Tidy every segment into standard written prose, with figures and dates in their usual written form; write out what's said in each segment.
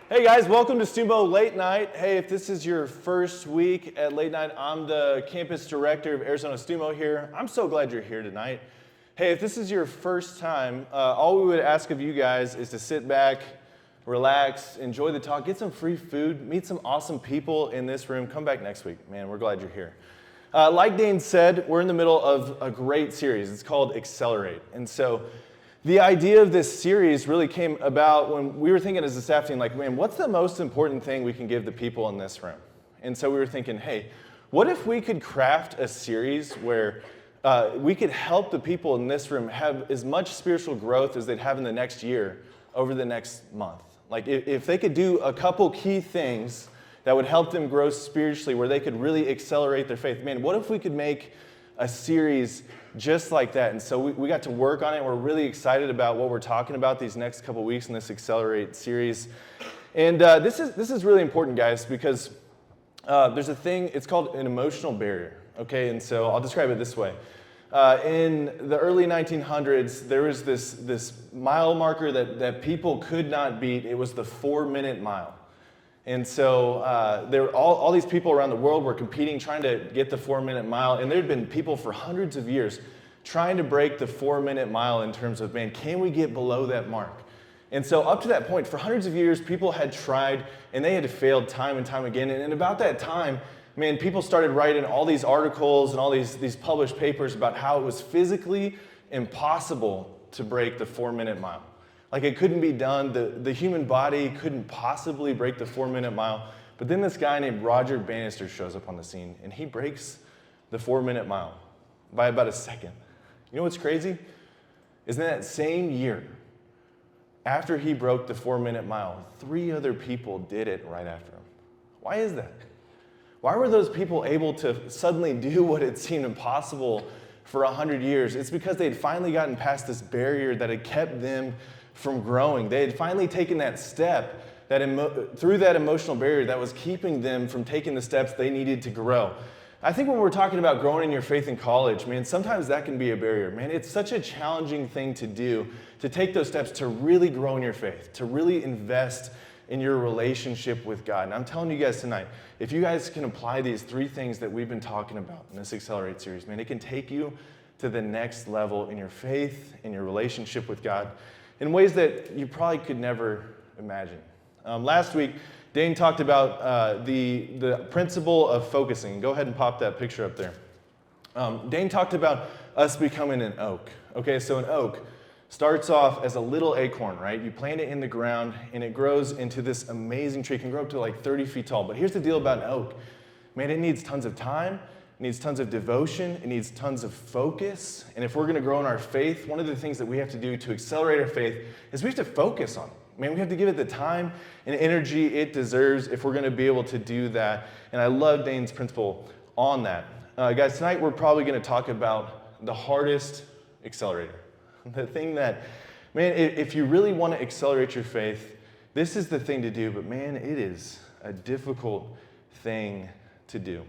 Hey guys, welcome to StuMo Late Night. Hey, if this is your first week at Late Night, I'm the campus director of Arizona StuMo here. I'm so glad you're here tonight. Hey, if this is your first time, all we would ask of you guys is to sit back, relax, enjoy the talk, get some free food, meet some awesome people in this room. Come back next week. Man, we're glad you're here. Like Dane said, we're in the middle of a great series. It's called Accelerate. And so the idea of this series really came about when we were thinking as a staff team, like, man, what's the most important thing we can give the people in this room? And so we were thinking, hey, what if we could craft a series where we could help the people in this room have as much spiritual growth as they'd have in the next year over the next month? Like, if they could do a couple key things that would help them grow spiritually, where they could really accelerate their faith, man, what if we could make a series just like that? And so we got to work on it. We're really excited about what we're talking about these next couple weeks in this Accelerate series. And this is really important, guys, because there's a thing, it's called an emotional barrier, okay? And so I'll describe it this way. In the early 1900s, there was this mile marker that people could not beat. It was the 4-minute mile. And so there were all these people around the world were competing, trying to get the 4-minute mile. And there had been people for hundreds of years trying to break the 4-minute mile in terms of, man, can we get below that mark? And so up to that point, for hundreds of years, people had tried, and they had failed time and time again. And about that time, man, people started writing all these articles and all these published papers about how it was physically impossible to break the 4-minute mile. Like, it couldn't be done. The human body couldn't possibly break the 4-minute mile. But then this guy named Roger Bannister shows up on the scene, and he breaks the 4-minute mile by about a second. You know what's crazy? Is in that same year, after he broke the 4-minute mile, 3 other people did it right after him. Why is that? Why were those people able to suddenly do what had seemed impossible for 100 years? It's because they had finally gotten past this barrier that had kept them from growing. They had finally taken that step through that emotional barrier that was keeping them from taking the steps they needed to grow. I think when we're talking about growing in your faith in college, man, sometimes that can be a barrier. Man, it's such a challenging thing to do, to take those steps to really grow in your faith, to really invest in your relationship with God. And I'm telling you guys tonight, if you guys can apply these 3 things that we've been talking about in this Accelerate series, man, it can take you to the next level in your faith, in your relationship with God, in ways that you probably could never imagine. Last week, Dane talked about the principle of focusing. Go ahead and pop that picture up there. Dane talked about us becoming an oak. Okay, so an oak starts off as a little acorn, right? You plant it in the ground, and it grows into this amazing tree. It can grow up to like 30 feet tall. But here's the deal about an oak. Man, it needs tons of time. It needs tons of devotion. It needs tons of focus. And if we're going to grow in our faith, one of the things that we have to do to accelerate our faith is we have to focus on it. Man, we have to give it the time and energy it deserves if we're going to be able to do that. And I love Dane's principle on that. Guys, tonight we're probably going to talk about the hardest accelerator. The thing that, man, if you really want to accelerate your faith, this is the thing to do. But man, it is a difficult thing to do.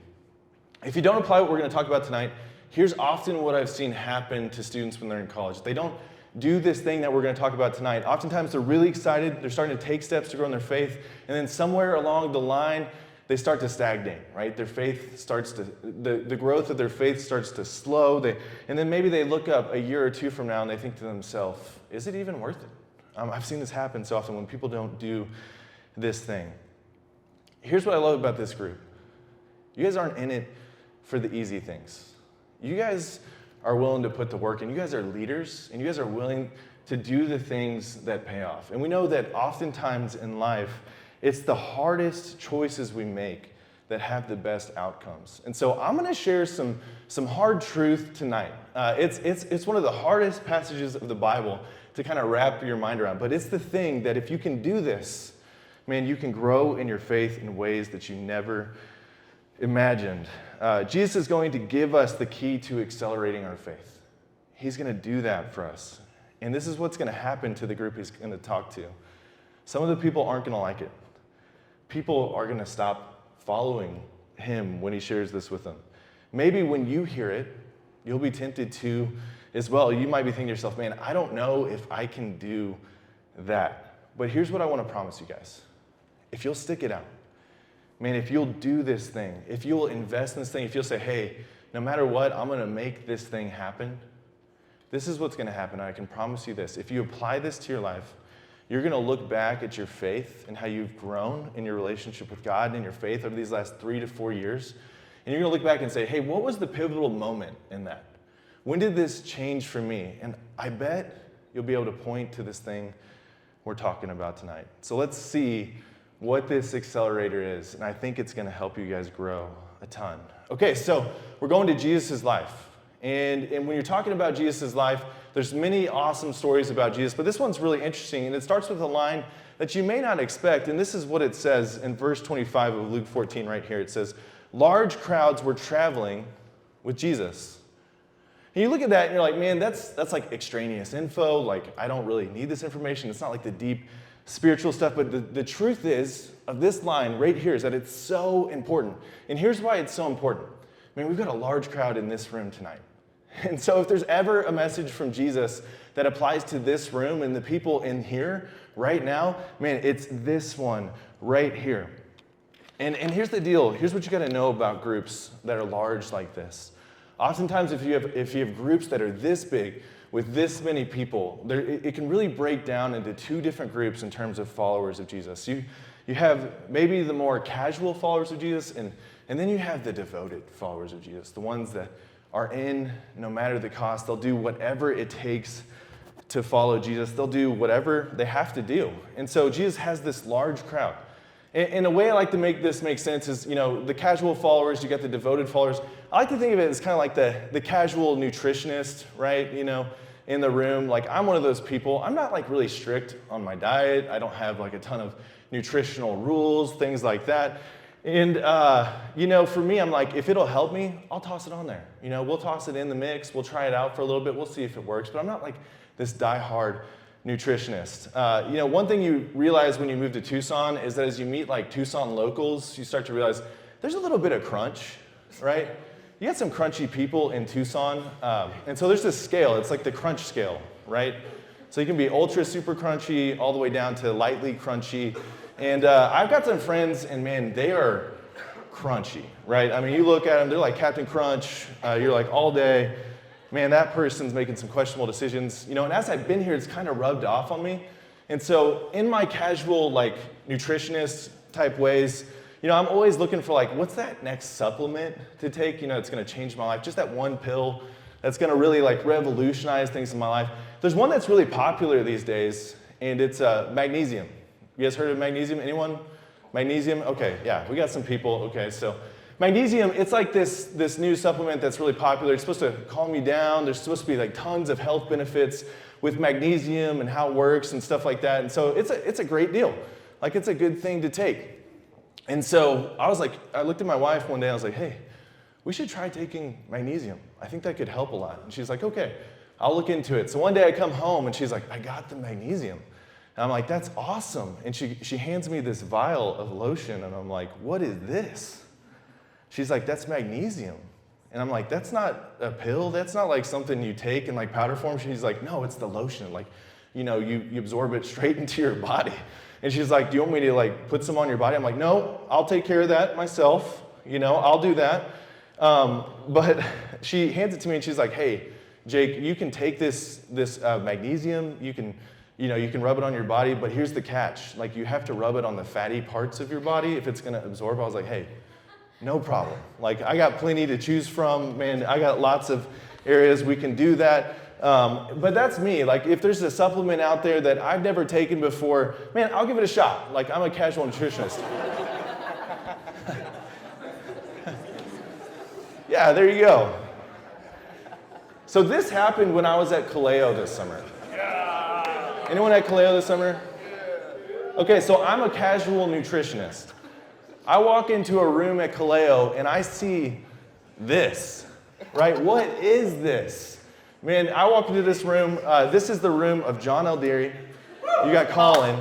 If you don't apply what we're going to talk about tonight, here's often what I've seen happen to students when they're in college. They don't do this thing that we're going to talk about tonight. Oftentimes they're really excited, they're starting to take steps to grow in their faith, and then somewhere along the line, they start to stagnate, right? Their faith starts to, the growth of their faith starts to slow, and then maybe they look up a year or 2 from now and they think to themselves, is it even worth it? I've seen this happen so often when people don't do this thing. Here's what I love about this group. You guys aren't in it for the easy things. You guys are willing to put the work in. You guys are leaders, and you guys are willing to do the things that pay off. And we know that oftentimes in life, it's the hardest choices we make that have the best outcomes. And so I'm going to share some hard truth tonight. It's one of the hardest passages of the Bible to kind of wrap your mind around. But it's the thing that if you can do this, man, you can grow in your faith in ways that you never imagined. Jesus is going to give us the key to accelerating our faith. He's going to do that for us. And this is what's going to happen to the group he's going to talk to. Some of the people aren't going to like it. People are going to stop following him when he shares this with them. Maybe when you hear it, you'll be tempted to as well. You might be thinking to yourself, man, I don't know if I can do that. But here's what I want to promise you guys. if you'll stick it out, man, if you'll do this thing, if you'll invest in this thing, if you'll say, hey, no matter what, I'm going to make this thing happen, this is what's going to happen. I can promise you this. If you apply this to your life, you're going to look back at your faith and how you've grown in your relationship with God and in your faith over these last 3 to 4 years. And you're going to look back and say, hey, what was the pivotal moment in that? When did this change for me? And I bet you'll be able to point to this thing we're talking about tonight. So let's see what this accelerator is. And I think it's going to help you guys grow a ton. Okay, so we're going to Jesus' life. And when you're talking about Jesus' life, there's many awesome stories about Jesus, but this one's really interesting, and it starts with a line that you may not expect, and this is what it says in verse 25 of Luke 14 right here. It says, large crowds were traveling with Jesus. And you look at that and you're like, man, that's like extraneous info. Like, I don't really need this information. It's not like the deep spiritual stuff, but the truth is of this line right here is that it's so important. And here's why it's so important. I mean, we've got a large crowd in this room tonight. And so if there's ever a message from Jesus that applies to this room and the people in here right now, man, it's this one right here. And here's the deal. Here's what you got to know about groups that are large like this. Oftentimes, if you have groups that are this big with this many people, it can really break down into two different groups in terms of followers of Jesus. You have maybe the more casual followers of Jesus, and then you have the devoted followers of Jesus, the ones that are in no matter the cost. They'll do whatever it takes to follow Jesus. They'll do whatever they have to do. And so Jesus has this large crowd. In a way I like to make this make sense is, the casual followers, you got the devoted followers. I like to think of it as kind of like the casual nutritionist, right? In the room. Like, I'm one of those people. I'm not like really strict on my diet. I don't have like a ton of nutritional rules, things like that. And, for me, I'm like, if it'll help me, I'll toss it on there. We'll toss it in the mix. We'll try it out for a little bit. We'll see if it works. But I'm not like this diehard nutritionist. One thing you realize when you move to Tucson is that as you meet like Tucson locals, you start to realize there's a little bit of crunch, right? You got some crunchy people in Tucson. And so there's this scale. It's like the crunch scale, right? So you can be ultra super crunchy all the way down to lightly crunchy. And I've got some friends, and man, they are crunchy, right? I mean, you look at them, they're like Captain Crunch. You're like all day, man, that person's making some questionable decisions. And as I've been here, it's kind of rubbed off on me. And so in my casual, like, nutritionist type ways, I'm always looking for like, what's that next supplement to take? It's going to change my life. Just that one pill that's going to really like revolutionize things in my life. There's one that's really popular these days, and it's magnesium. You guys heard of magnesium? Anyone? Magnesium? Okay, yeah, we got some people. Okay, so magnesium, it's like this new supplement that's really popular. It's supposed to calm you down. There's supposed to be like tons of health benefits with magnesium and how it works and stuff like that. And so it's a great deal. Like, it's a good thing to take. And so I looked at my wife one day, I was like, hey, we should try taking magnesium. I think that could help a lot. And she's like, okay, I'll look into it. So one day I come home and she's like, I got the magnesium. And I'm like, that's awesome. And she hands me this vial of lotion, and I'm like, what is this? She's like, that's magnesium. And I'm like, that's not a pill. That's not like something you take in like powder form. She's like, no, it's the lotion. Like, you absorb it straight into your body. And she's like, do you want me to like put some on your body? I'm like, no, I'll take care of that myself. I'll do that. But she hands it to me, and she's like, hey, Jake, you can take this magnesium. You can rub it on your body, but here's the catch. Like, you have to rub it on the fatty parts of your body if it's going to absorb. I was like, hey, no problem. Like, I got plenty to choose from. Man, I got lots of areas we can do that. But that's me. Like, if there's a supplement out there that I've never taken before, man, I'll give it a shot. Like, I'm a casual nutritionist. Yeah, there you go. So this happened when I was at Kaleo this summer. Anyone at Kaleo this summer? Okay, so I'm a casual nutritionist. I walk into a room at Kaleo and I see this, right? What is this? Man, I walk into this room. This is the room of John Eldery. You got Colin.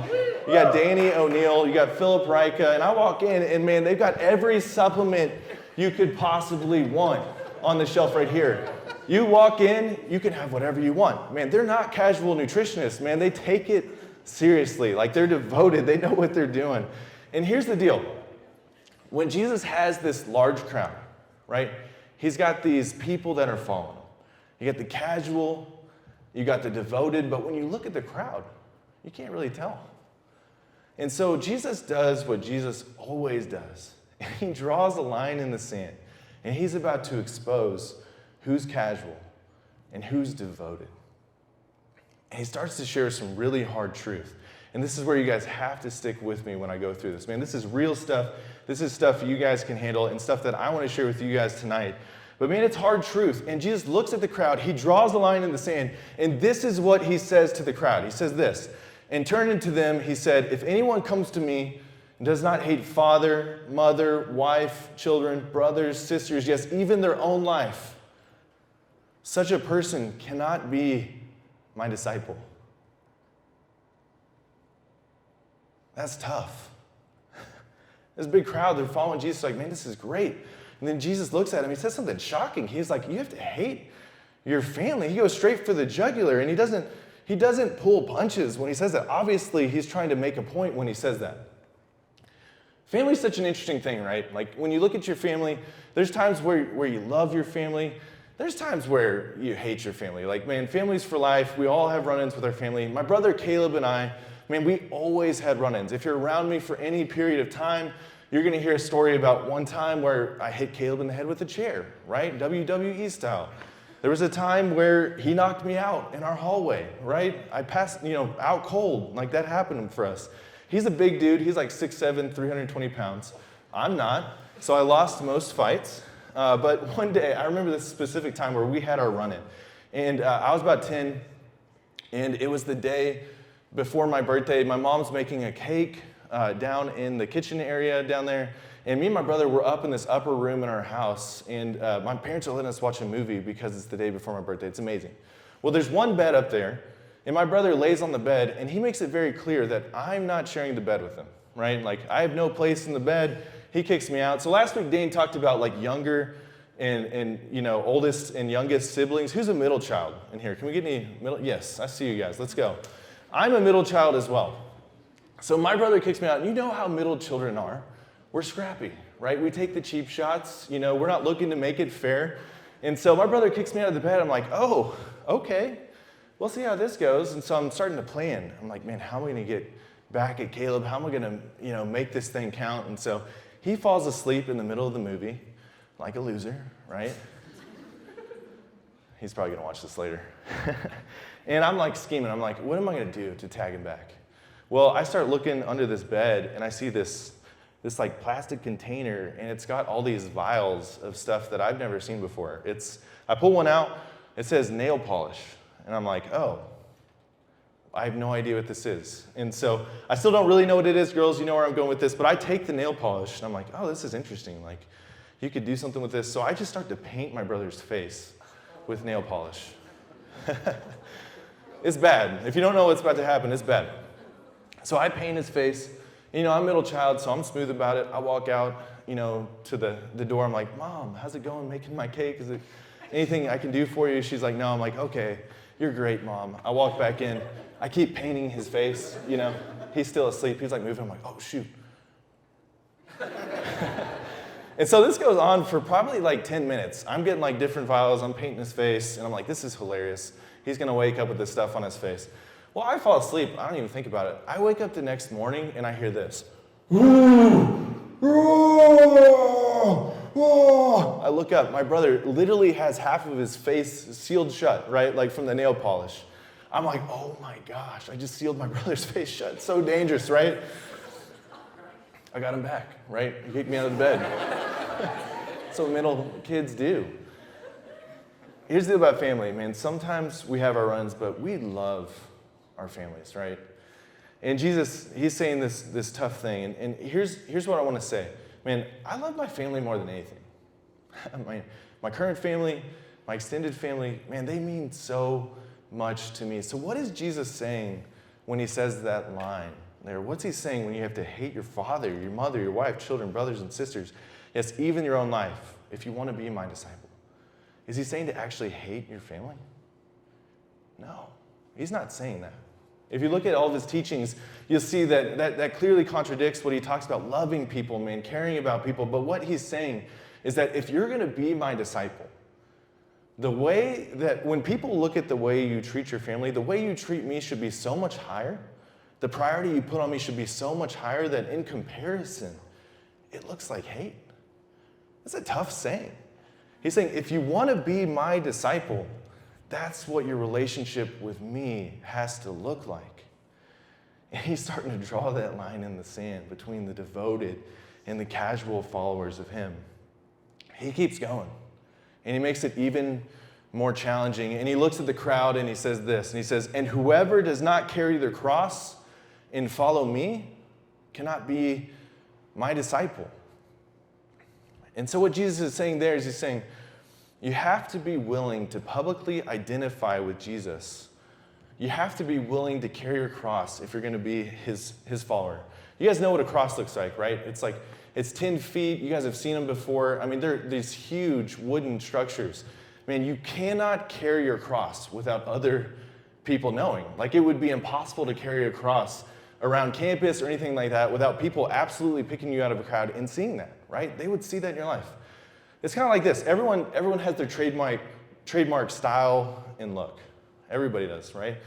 You got Danny O'Neill. You got Philip Rika. And I walk in, and man, they've got every supplement you could possibly want on the shelf right here. You walk in, you can have whatever you want. Man, they're not casual nutritionists, man. They take it seriously. Like, they're devoted. They know what they're doing. And here's the deal. When Jesus has this large crowd, right, he's got these people that are following him. You got the casual, you got the devoted, but when you look at the crowd, you can't really tell. And so Jesus does what Jesus always does. He draws a line in the sand, and he's about to expose who's casual and who's devoted. And he starts to share some really hard truth. And this is where you guys have to stick with me when I go through this. Man, this is real stuff. This is stuff you guys can handle and stuff that I want to share with you guys tonight. But man, it's hard truth. And Jesus looks at the crowd. He draws the line in the sand. And this is what he says to the crowd. He says this, and turning to them, he said, if anyone comes to me and does not hate father, mother, wife, children, brothers, sisters, yes, even their own life, such a person cannot be my disciple. That's tough. This big crowd, they're following Jesus like, man, this is great. And then Jesus looks at him, he says something shocking. He's like, you have to hate your family. He goes straight for the jugular, and he doesn't pull punches when he says that. Obviously, he's trying to make a point when he says that. Family's such an interesting thing, right? Like when you look at your family, there's times where you love your family. There's times where you hate your family. Like, man, family's for life. We all have run-ins with our family. My brother Caleb and I, man, we always had run-ins. If you're around me for any period of time, you're going to hear a story about one time where I hit Caleb in the head with a chair, right? WWE style. There was a time where he knocked me out in our hallway, right? I passed, out cold. Like, that happened for us. He's a big dude. He's like 6'7", 320 pounds. I'm not. So I lost most fights. But one day, I remember this specific time where we had our run-in. And I was about 10, and it was the day before my birthday. My mom's making a cake down in the kitchen area down there. And me and my brother were up in this upper room in our house. And my parents are letting us watch a movie because it's the day before my birthday. It's amazing. Well, there's one bed up there. And my brother lays on the bed. And he makes it very clear that I'm not sharing the bed with him, right? Like, I have no place in the bed. He kicks me out. So last week, Dane talked about like younger and oldest and youngest siblings. Who's a middle child in here? Can we get any middle? Yes, I see you guys. Let's go. I'm a middle child as well. So my brother kicks me out. And you know how middle children are. We're scrappy, right? We take the cheap shots. We're not looking to make it fair. And so my brother kicks me out of the bed. I'm like, oh, okay. We'll see how this goes. And so I'm starting to plan. I'm like, man, how am I going to get back at Caleb? How am I going to, make this thing count? And so he falls asleep in the middle of the movie, like a loser, right? He's probably going to watch this later. And I'm like scheming. I'm like, what am I going to do to tag him back? Well, I start looking under this bed, and I see this like plastic container, and it's got all these vials of stuff that I've never seen before. I pull one out. It says nail polish. And I'm like, oh, I have no idea what this is. And so I still don't really know what it is, girls. You know where I'm going with this. But I take the nail polish, and I'm like, oh, this is interesting. Like, you could do something with this. So I just start to paint my brother's face with nail polish. It's bad. If you don't know what's about to happen, it's bad. So I paint his face. I'm a middle child, so I'm smooth about it. I walk out, to the door. I'm like, Mom, how's it going making my cake? Is it anything I can do for you? She's like, no. I'm like, okay. You're great, Mom. I walk back in. I keep painting his face, He's still asleep. He's like moving. I'm like, oh, shoot. And so this goes on for probably like 10 minutes. I'm getting like different vials. I'm painting his face. And I'm like, this is hilarious. He's going to wake up with this stuff on his face. Well, I fall asleep. I don't even think about it. I wake up the next morning and I hear this. I look up. My brother literally has half of his face sealed shut, right? Like from the nail polish. I'm like, oh my gosh, I just sealed my brother's face shut. It's so dangerous, right? I got him back, right? He kicked me out of the bed. That's what middle kids do. Here's the deal about family, man. Sometimes we have our runs, but we love our families, right? And Jesus, he's saying this tough thing. And here's what I want to say. Man, I love my family more than anything. My current family, my extended family, man, they mean so much to me. So what is Jesus saying when he says that line there? What's he saying when you have to hate your father, your mother, your wife, children, brothers, and sisters? Yes, even your own life, if you want to be my disciple. Is he saying to actually hate your family? No, he's not saying that. If you look at all of his teachings, you'll see that clearly contradicts what he talks about loving people, man, caring about people. But what he's saying is that if you're going to be my disciple, the way that when people look at the way you treat your family, the way you treat me should be so much higher. The priority you put on me should be so much higher that in comparison, it looks like hate. That's a tough saying. He's saying, if you want to be my disciple, that's what your relationship with me has to look like. And he's starting to draw that line in the sand between the devoted and the casual followers of him. He keeps going, and he makes it even more challenging. And he looks at the crowd and he says this, and he says, and whoever does not carry their cross and follow me cannot be my disciple. And so what Jesus is saying there is he's saying, you have to be willing to publicly identify with Jesus. You have to be willing to carry your cross if you're going to be his follower. You guys know what a cross looks like, right? It's 10 feet. You guys have seen them before. I mean, they're these huge wooden structures. Man, you cannot carry your cross without other people knowing. Like, it would be impossible to carry a cross around campus or anything like that without people absolutely picking you out of a crowd and seeing that, right? They would see that in your life. It's kind of like this. Everyone has their trademark style and look. Everybody does, right?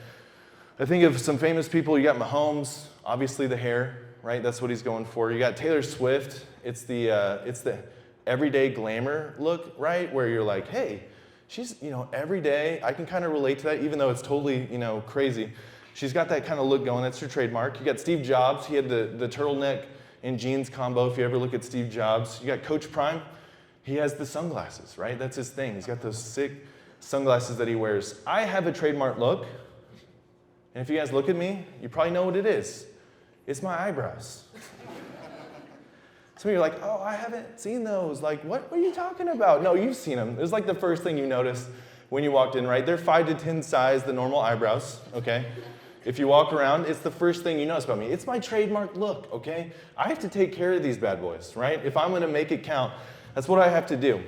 I think of some famous people. You got Mahomes, obviously the hair, right? That's what he's going for. You got Taylor Swift. It's the everyday glamour look, right? Where you're like, hey, she's, every day. I can kind of relate to that, even though it's totally, crazy. She's got that kind of look going. That's her trademark. You got Steve Jobs. He had the turtleneck and jeans combo, if you ever look at Steve Jobs. You got Coach Prime. He has the sunglasses, right? That's his thing. He's got those sick sunglasses that he wears. I have a trademark look. And if you guys look at me, you probably know what it is. It's my eyebrows. Some of you are like, oh, I haven't seen those. Like, what are you talking about? No, you've seen them. It was like the first thing you noticed when you walked in, right? They're 5 to 10 size, the normal eyebrows, okay? If you walk around, it's the first thing you notice about me. It's my trademark look, okay? I have to take care of these bad boys, right? If I'm going to make it count, that's what I have to do.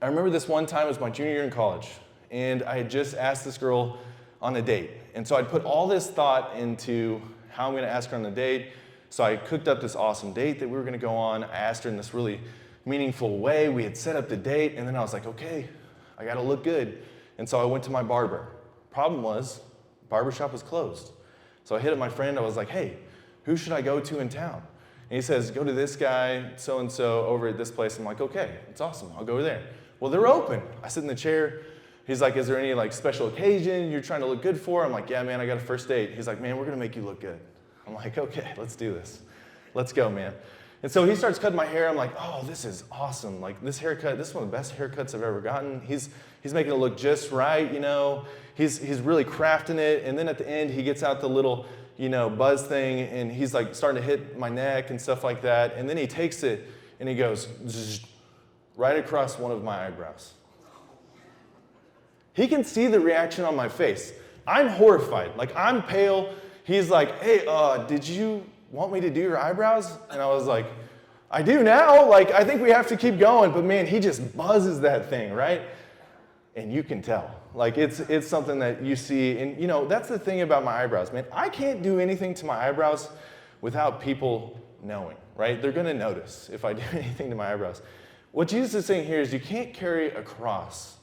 I remember this one time, it was my junior year in college, and I had just asked this girl on a date. And so I'd put all this thought into how I'm going to ask her on the date. So I cooked up this awesome date that we were going to go on. I asked her in this really meaningful way. We had set up the date, and then I was like, okay, I got to look good. And so I went to my barber. Problem was, barbershop was closed. So I hit up my friend. I was like, hey, who should I go to in town? And he says, go to this guy, so-and-so, over at this place. I'm like, okay, it's awesome. I'll go there. Well, they're open. I sit in the chair. He's like, is there any special occasion you're trying to look good for? I'm like, yeah, man, I got a first date. He's like, man, we're going to make you look good. I'm like, okay, let's do this. Let's go, man. And so he starts cutting my hair. I'm like, oh, this is awesome. Like, this haircut, this is one of the best haircuts I've ever gotten. He's making it look just right, He's really crafting it. And then at the end, he gets out the little, buzz thing, and he's starting to hit my neck and stuff like that. And then he takes it, and he goes zzz, right across one of my eyebrows. He can see the reaction on my face. I'm horrified. I'm pale. He's like, hey, did you want me to do your eyebrows? And I was like, I do now. I think we have to keep going. But man, he just buzzes that thing, right? And you can tell. It's something that you see. And that's the thing about my eyebrows, man. I can't do anything to my eyebrows without people knowing, right? They're going to notice if I do anything to my eyebrows. What Jesus is saying here is you can't carry a cross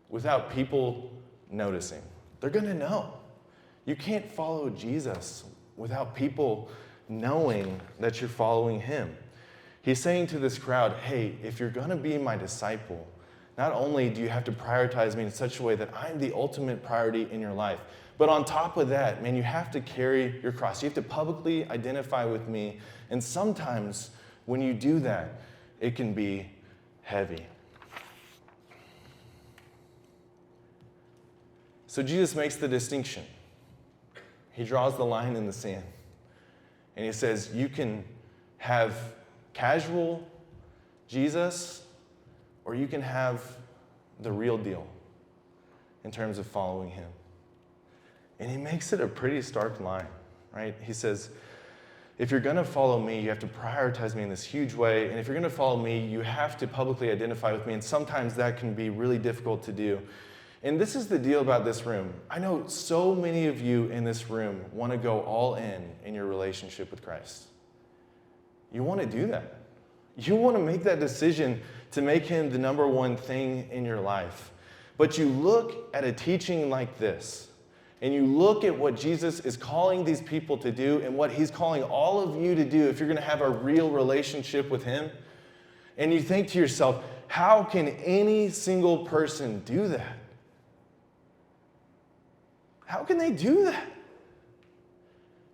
without people noticing. They're going to know. You can't follow Jesus without people knowing that you're following him. He's saying to this crowd, hey, if you're going to be my disciple, not only do you have to prioritize me in such a way that I'm the ultimate priority in your life, but on top of that, man, you have to carry your cross. You have to publicly identify with me. And sometimes when you do that, it can be heavy. So Jesus makes the distinction. He draws the line in the sand. And he says, you can have casual Jesus, or you can have the real deal in terms of following him. And he makes it a pretty stark line, right? He says, if you're going to follow me, you have to prioritize me in this huge way. And if you're going to follow me, you have to publicly identify with me. And sometimes that can be really difficult to do. And this is the deal about this room. I know so many of you in this room want to go all in your relationship with Christ. You want to do that. You want to make that decision to make him the number one thing in your life. But you look at a teaching like this, and you look at what Jesus is calling these people to do and what he's calling all of you to do if you're going to have a real relationship with him, and you think to yourself, how can any single person do that? How can they do that?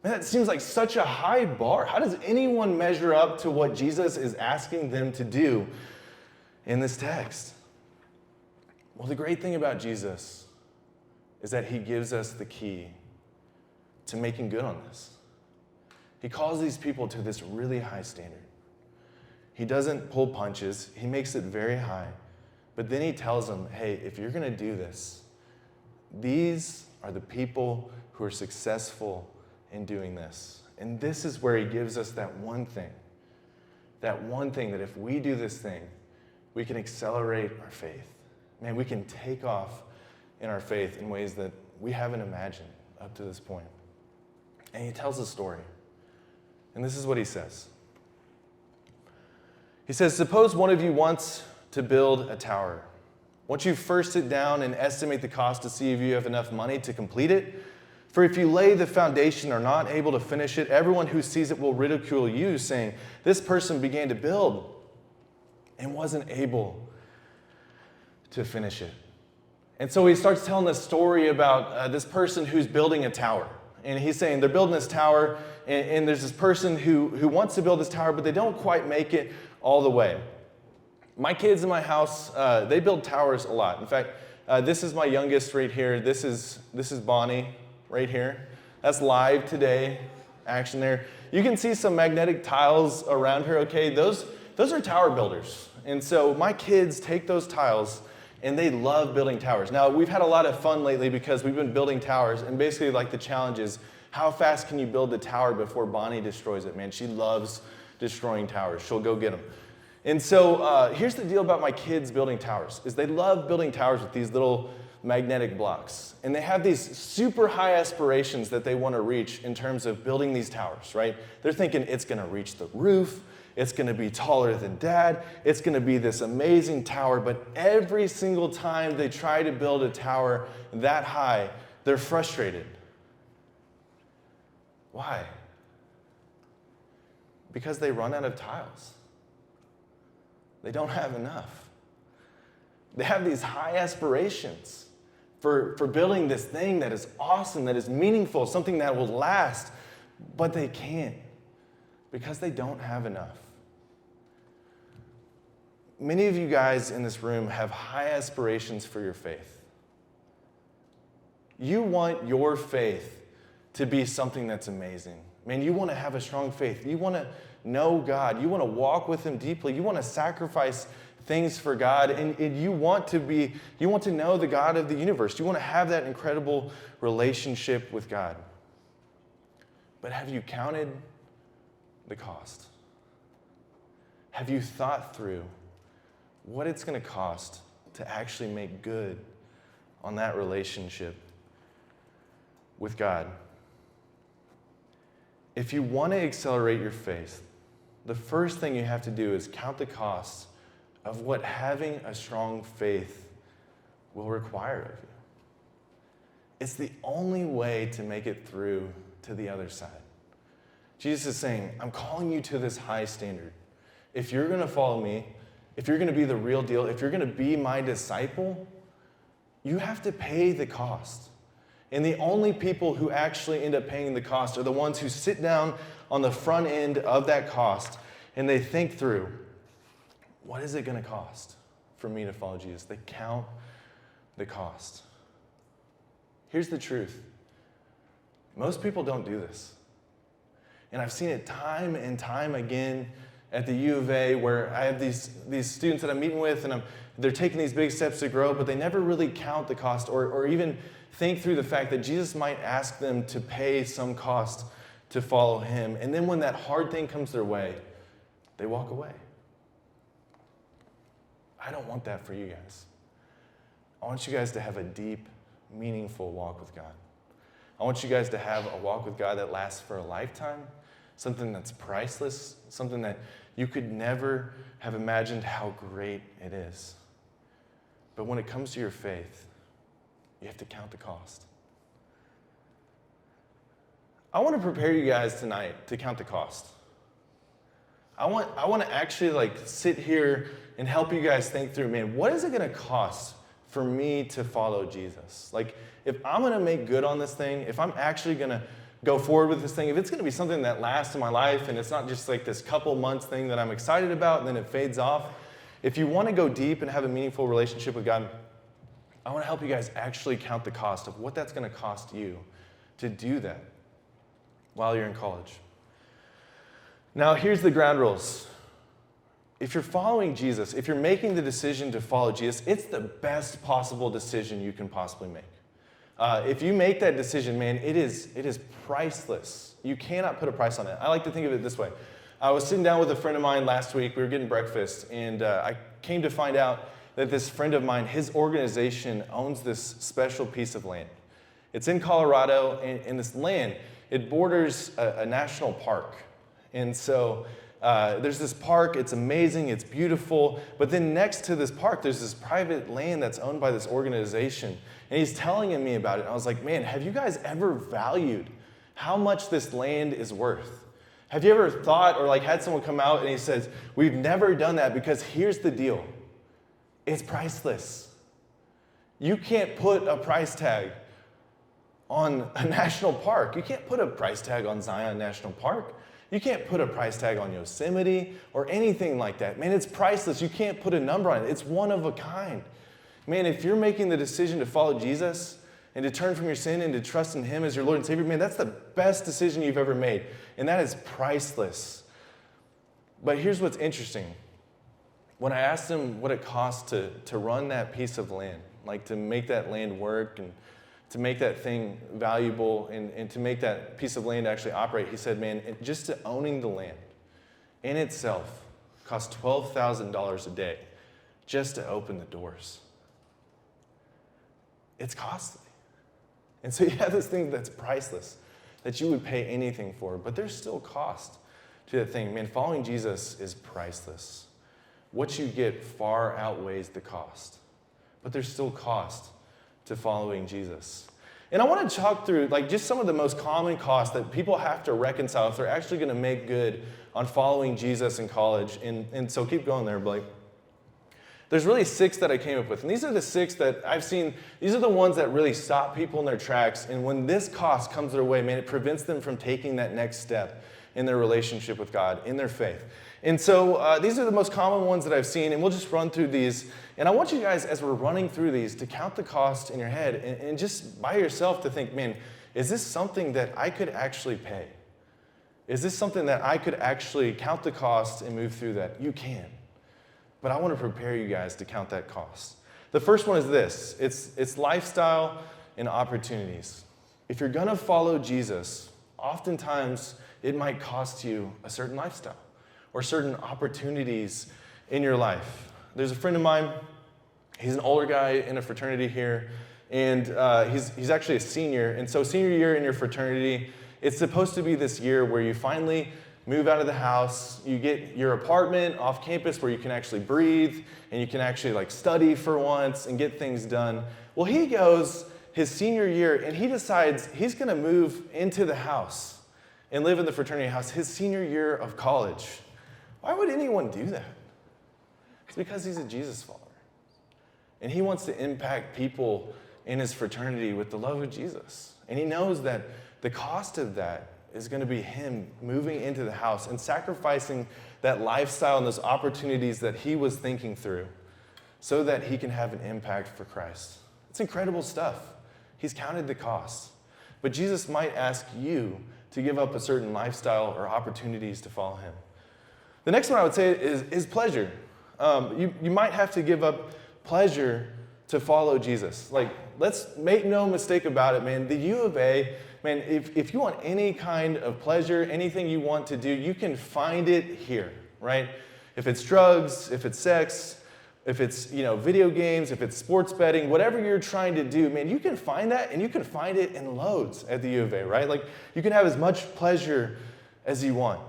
Man, that seems like such a high bar. How does anyone measure up to what Jesus is asking them to do in this text? Well, the great thing about Jesus is that he gives us the key to making good on this. He calls these people to this really high standard. He doesn't pull punches. He makes it very high. But then he tells them, hey, if you're going to do this, these are the people who are successful in doing this. And this is where he gives us that one thing that if we do this thing, we can accelerate our faith. Man, we can take off in our faith in ways that we haven't imagined up to this point. And he tells a story. And this is what he says. He says, suppose one of you wants to build a tower. Once you first sit down and estimate the cost to see if you have enough money to complete it, for if you lay the foundation and are not able to finish it, everyone who sees it will ridicule you, saying, this person began to build and wasn't able to finish it. And so he starts telling this story about this person who's building a tower. And he's saying they're building this tower, and there's this person who wants to build this tower, but they don't quite make it all the way. My kids in my house, they build towers a lot. In fact, this is my youngest right here. This is Bonnie right here. That's live today, action there. You can see some magnetic tiles around her, okay? Those are tower builders. And so my kids take those tiles and they love building towers. Now, we've had a lot of fun lately because we've been building towers, and basically like the challenge is, how fast can you build the tower before Bonnie destroys it? Man, she loves destroying towers. She'll go get them. And so here's the deal about my kids building towers, is they love building towers with these little magnetic blocks. And they have these super high aspirations that they want to reach in terms of building these towers, right? They're thinking it's going to reach the roof. It's going to be taller than Dad. It's going to be this amazing tower. But every single time they try to build a tower that high, they're frustrated. Why? Because they run out of tiles. They don't have enough. They have these high aspirations for building this thing that is awesome, that is meaningful, something that will last, but they can't because they don't have enough. Many of you guys in this room have high aspirations for your faith. You want your faith to be something that's amazing. Man, you want to have a strong faith. You want to know God. You want to walk with him deeply. You want to sacrifice things for God, and you want to know the God of the universe. You want to have that incredible relationship with God. But have you counted the cost? Have you thought through what it's going to cost to actually make good on that relationship with God? If you want to accelerate your faith, the first thing you have to do is count the costs of what having a strong faith will require of you. It's the only way to make it through to the other side. Jesus is saying, I'm calling you to this high standard. If you're going to follow me, if you're going to be the real deal, if you're going to be my disciple, you have to pay the cost. And the only people who actually end up paying the cost are the ones who sit down on the front end of that cost and they think through, what is it going to cost for me to follow Jesus? They count the cost. Here's the truth. Most people don't do this. And I've seen it time and time again at the U of A, where I have these students that I'm meeting with, and they're taking these big steps to grow, but they never really count the cost or even think through the fact that Jesus might ask them to pay some cost to follow him. And then when that hard thing comes their way, they walk away. I don't want that for you guys. I want you guys to have a deep, meaningful walk with God. I want you guys to have a walk with God that lasts for a lifetime, something that's priceless, something that you could never have imagined how great it is. But when it comes to your faith, you have to count the cost. I want to prepare you guys tonight to count the cost. I want to actually sit here and help you guys think through, man, what is it going to cost for me to follow Jesus? If I'm going to make good on this thing, if I'm actually going to go forward with this thing, if it's going to be something that lasts in my life and it's not just this couple months thing that I'm excited about and then it fades off, if you want to go deep and have a meaningful relationship with God, I want to help you guys actually count the cost of what that's going to cost you to do that while you're in college. Now, here's the ground rules. If you're following Jesus, if you're making the decision to follow Jesus, it's the best possible decision you can possibly make. If you make that decision, man, it is priceless. You cannot put a price on it. I like to think of it this way. I was sitting down with a friend of mine last week. We were getting breakfast, and I came to find out that this friend of mine, his organization owns this special piece of land. It's in Colorado, and this land, it borders a national park. And so there's this park, it's amazing, it's beautiful, but then next to this park, there's this private land that's owned by this organization. And he's telling me about it. And I was like, man, have you guys ever valued how much this land is worth? Have you ever thought or had someone come out and he says, we've never done that because here's the deal. It's priceless. You can't put a price tag on a national park. You can't put a price tag on Zion National Park. You can't put a price tag on Yosemite or anything like that. Man, it's priceless. You can't put a number on it. It's one of a kind. Man, if you're making the decision to follow Jesus and to turn from your sin and to trust in Him as your Lord and Savior, man, that's the best decision you've ever made. And that is priceless. But here's what's interesting. When I asked him what it cost to run that piece of land, to make that land work and to make that thing valuable and to make that piece of land actually operate, he said, man, just to owning the land in itself costs $12,000 a day just to open the doors. It's costly. And so you have this thing that's priceless, that you would pay anything for, but there's still cost to that thing. Man, following Jesus is priceless. What you get far outweighs the cost, but there's still cost to following Jesus. And I want to talk through just some of the most common costs that people have to reconcile if they're actually going to make good on following Jesus in college. And so keep going there, Blake. There's really 6 that I came up with. And these are the 6 that I've seen. These are the ones that really stop people in their tracks. And when this cost comes their way, man, it prevents them from taking that next step in their relationship with God, in their faith. And so these are the most common ones that I've seen, and we'll just run through these. And I want you guys, as we're running through these, to count the cost in your head and just by yourself to think, man, is this something that I could actually pay? Is this something that I could actually count the cost and move through that? You can. But I want to prepare you guys to count that cost. The first one is this. It's lifestyle and opportunities. If you're going to follow Jesus, oftentimes it might cost you a certain lifestyle or certain opportunities in your life. There's a friend of mine. He's an older guy in a fraternity here, and he's actually a senior. And so senior year in your fraternity, it's supposed to be this year where you finally move out of the house, you get your apartment off campus where you can actually breathe and you can actually study for once and get things done. Well, he goes his senior year and he decides he's going to move into the house and live in the fraternity house his senior year of college. Why would anyone do that? It's because he's a Jesus follower. And he wants to impact people in his fraternity with the love of Jesus. And he knows that the cost of that is going to be him moving into the house and sacrificing that lifestyle and those opportunities that he was thinking through so that he can have an impact for Christ. It's incredible stuff. He's counted the cost. But Jesus might ask you to give up a certain lifestyle or opportunities to follow him. The next one I would say is pleasure. You might have to give up pleasure to follow Jesus. Let's make no mistake about it, man. The U of A, man, if you want any kind of pleasure, anything you want to do, you can find it here, right? If it's drugs, if it's sex, if it's, video games, if it's sports betting, whatever you're trying to do, man, you can find that, and you can find it in loads at the U of A, right? Like, you can have as much pleasure as you want.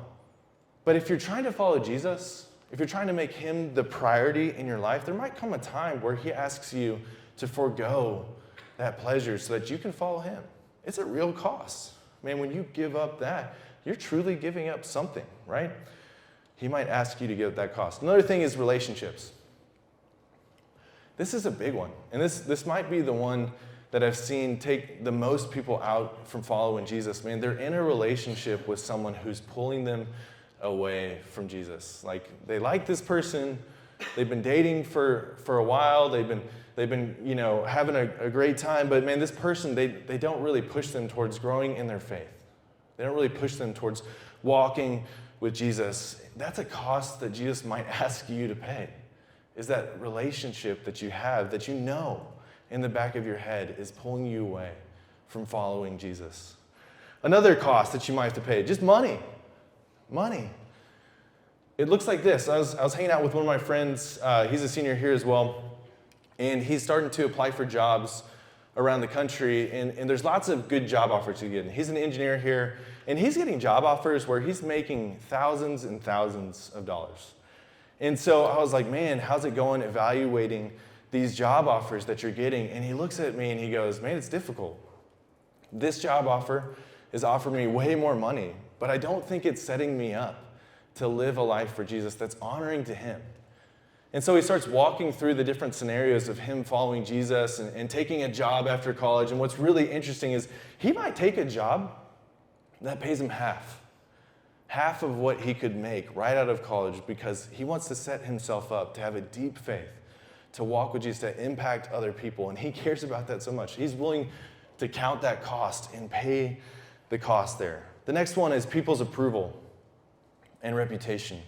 But if you're trying to follow Jesus, if you're trying to make him the priority in your life, there might come a time where he asks you to forego that pleasure so that you can follow him. It's a real cost. Man, when you give up that, you're truly giving up something, right? He might ask you to give up that cost. Another thing is relationships. This is a big one. And this might be the one that I've seen take the most people out from following Jesus. Man, they're in a relationship with someone who's pulling them away from Jesus. Like, they like this person, they've been dating for a while, they've been having a great time, but man, this person, they don't really push them towards growing in their faith. They don't really push them towards walking with Jesus. That's a cost that Jesus might ask you to pay, is that relationship that you have that you know in the back of your head is pulling you away from following Jesus. Another cost that you might have to pay, just money. Money. It looks like this. I was hanging out with one of my friends. He's a senior here as well. And he's starting to apply for jobs around the country. And there's lots of good job offers to get. He's an engineer here. And he's getting job offers where he's making thousands and thousands of dollars. And so I was like, man, how's it going evaluating these job offers that you're getting? And he looks at me and he goes, man, it's difficult. This job offer is offering me way more money, but I don't think it's setting me up to live a life for Jesus that's honoring to him. And so he starts walking through the different scenarios of him following Jesus and taking a job after college. And what's really interesting is he might take a job that pays him half of what he could make right out of college, because he wants to set himself up to have a deep faith, to walk with Jesus, to impact other people. And he cares about that so much. He's willing to count that cost and pay the cost there. The next one is people's approval and reputation.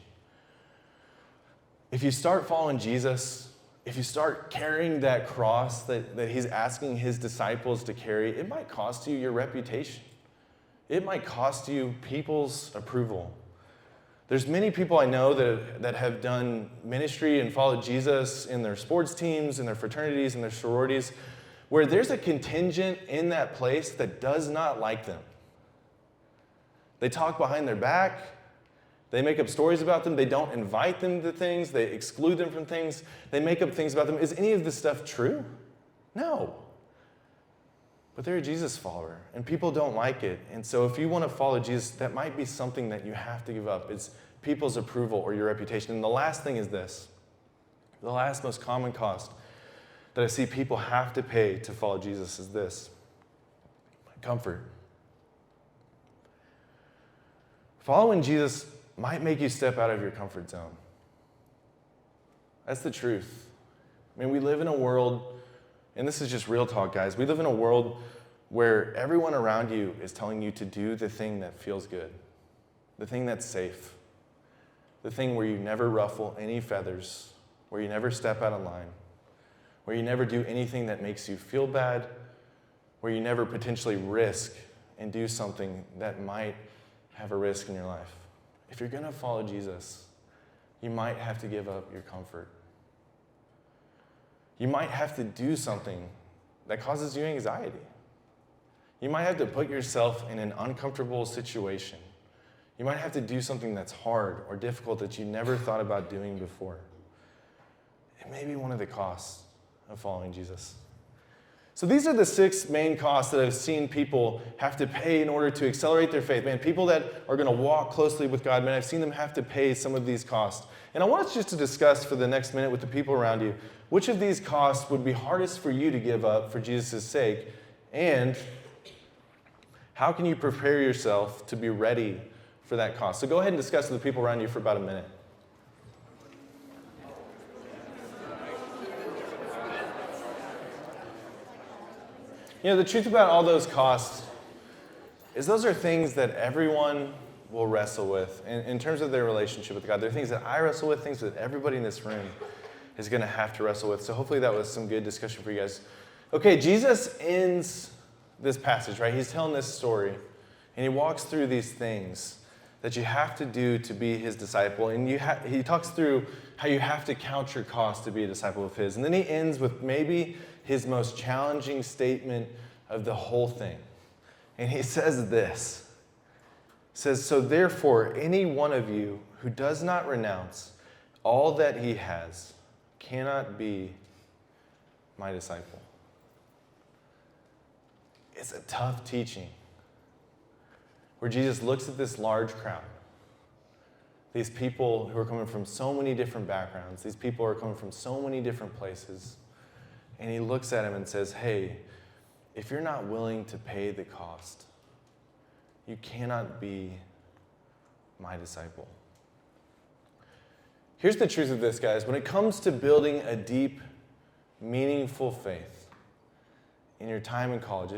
If you start following Jesus, if you start carrying that cross that he's asking his disciples to carry, it might cost you your reputation. It might cost you people's approval. There's many people I know that have done ministry and followed Jesus in their sports teams, in their fraternities, in their sororities, where there's a contingent in that place that does not like them. They talk behind their back. They make up stories about them. They don't invite them to things. They exclude them from things. They make up things about them. Is any of this stuff true? No. But they're a Jesus follower, and people don't like it. And so if you want to follow Jesus, that might be something that you have to give up. It's people's approval or your reputation. And the last thing is this. The last most common cost that I see people have to pay to follow Jesus is this: comfort. Following Jesus might make you step out of your comfort zone. That's the truth. I mean, we live in a world, and this is just real talk, guys. We live in a world where everyone around you is telling you to do the thing that feels good, the thing that's safe, the thing where you never ruffle any feathers, where you never step out of line, where you never do anything that makes you feel bad, where you never potentially risk and do something that might have a risk in your life. If you're going to follow Jesus, you might have to give up your comfort. You might have to do something that causes you anxiety. You might have to put yourself in an uncomfortable situation. You might have to do something that's hard or difficult that you never thought about doing before. It may be one of the costs of following Jesus. So these are the 6 main costs that I've seen people have to pay in order to accelerate their faith. Man, people that are going to walk closely with God, man, I've seen them have to pay some of these costs. And I want us just to discuss for the next minute with the people around you, which of these costs would be hardest for you to give up for Jesus' sake, and how can you prepare yourself to be ready for that cost? So go ahead and discuss with the people around you for about a minute. You know, the truth about all those costs is those are things that everyone will wrestle with in terms of their relationship with God. They're things that I wrestle with, things that everybody in this room is going to have to wrestle with. So hopefully that was some good discussion for you guys. Okay, Jesus ends this passage, right? He's telling this story, and he walks through these things that you have to do to be his disciple. And he talks through how you have to count your cost to be a disciple of his. And then he ends with maybe his most challenging statement of the whole thing. And he says this. He says, "So therefore, any one of you who does not renounce all that he has cannot be my disciple." It's a tough teaching where Jesus looks at this large crowd, these people who are coming from so many different backgrounds, these people are coming from so many different places, and he looks at him and says, hey, if you're not willing to pay the cost, you cannot be my disciple. Here's the truth of this, guys. When it comes to building a deep, meaningful faith, in your time in college,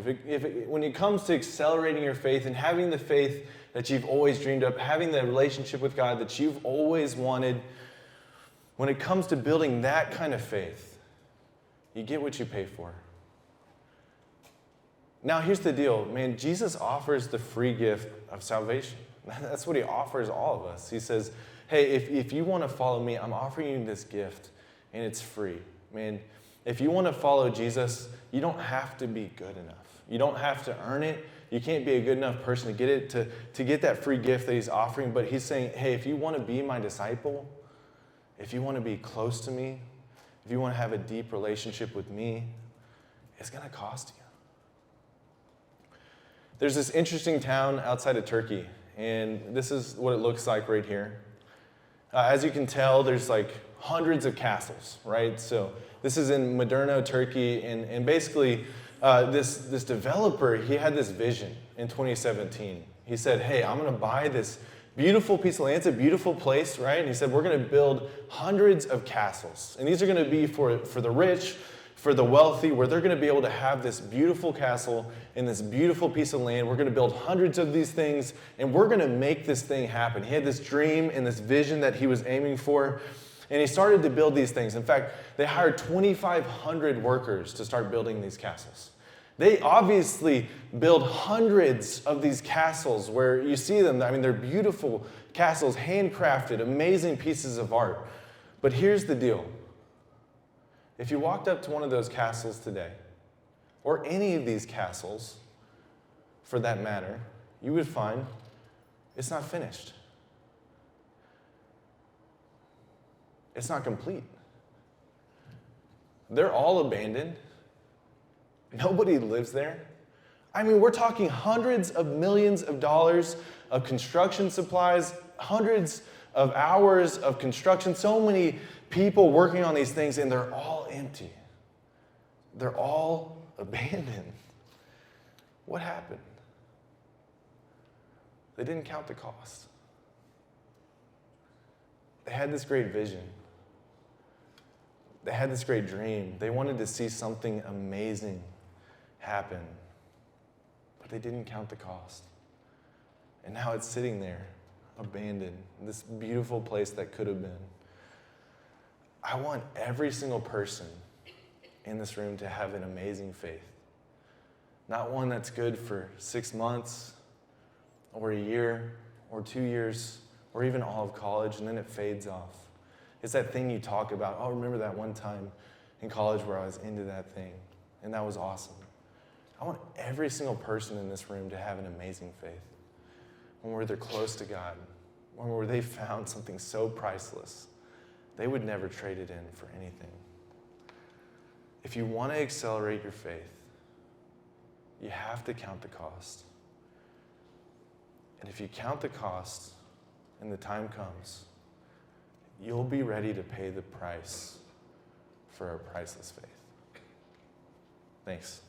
when it comes to accelerating your faith and having the faith that you've always dreamed of, having the relationship with God that you've always wanted, when it comes to building that kind of faith, you get what you pay for. Now, here's the deal, man. Jesus offers the free gift of salvation. That's what he offers all of us. He says, hey, if you want to follow me, I'm offering you this gift, and it's free. Man, if you want to follow Jesus, you don't have to be good enough. You don't have to earn it. You can't be a good enough person to get it, to get that free gift that he's offering. But he's saying, hey, if you want to be my disciple, if you want to be close to me, if you want to have a deep relationship with me, it's going to cost you. There's this interesting town outside of Turkey, and this is what it looks like right here. As you can tell, there's like hundreds of castles, right? So this is in Moderno, Turkey, and basically this developer, he had this vision in 2017. He said, hey, I'm going to buy this beautiful piece of land. It's a beautiful place, right? And he said, we're going to build hundreds of castles. And these are going to be for the rich, for the wealthy, where they're going to be able to have this beautiful castle in this beautiful piece of land. We're going to build hundreds of these things, and we're going to make this thing happen. He had this dream and this vision that he was aiming for, and he started to build these things. In fact, they hired 2,500 workers to start building these castles. They obviously build hundreds of these castles where you see them. I mean, they're beautiful castles, handcrafted, amazing pieces of art. But here's the deal. If you walked up to one of those castles today, or any of these castles, for that matter, you would find it's not finished. It's not complete. They're all abandoned. Nobody lives there. I mean, we're talking hundreds of millions of dollars of construction supplies, hundreds of hours of construction, so many people working on these things, and they're all empty. They're all abandoned. What happened? They didn't count the cost. They had this great vision. They had this great dream. They wanted to see something amazing happen, but they didn't count the cost. And now it's sitting there, abandoned, this beautiful place that could have been. I want every single person in this room to have an amazing faith. Not one that's good for 6 months, or a year, or 2 years, or even all of college, and then it fades off. It's that thing you talk about. Oh, remember that one time in college where I was into that thing, and that was awesome. I want every single person in this room to have an amazing faith. One where they're close to God, one where they found something so priceless, they would never trade it in for anything. If you want to accelerate your faith, you have to count the cost. And if you count the cost and the time comes, you'll be ready to pay the price for a priceless faith. Thanks.